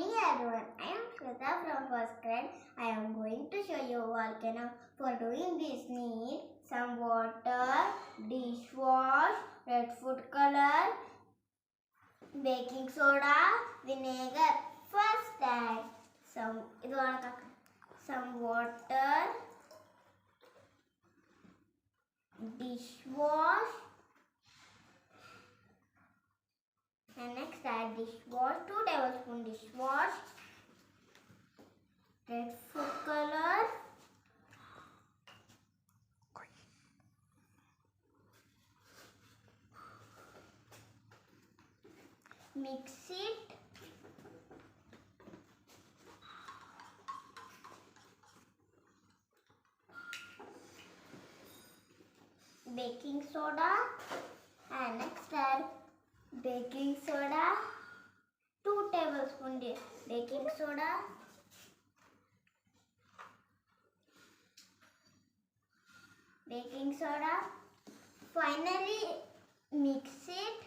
morning everyone. I am Shweta from first grade. I am going to show you a volcano. For doing this need some water, dishwash, red food color, baking soda, vinegar. First add some water, dishwash, and next add dishwash, 2 tablespoon dishwash, red food color, mix it, baking soda, and next add baking soda, 2 tablespoon baking soda, baking soda. Finally mix it.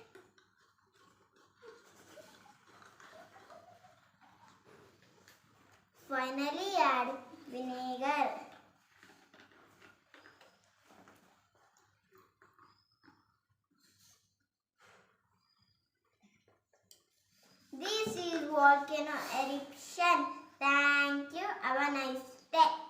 Finally add vinegar. This is volcano eruption. Thank you. Have a nice day.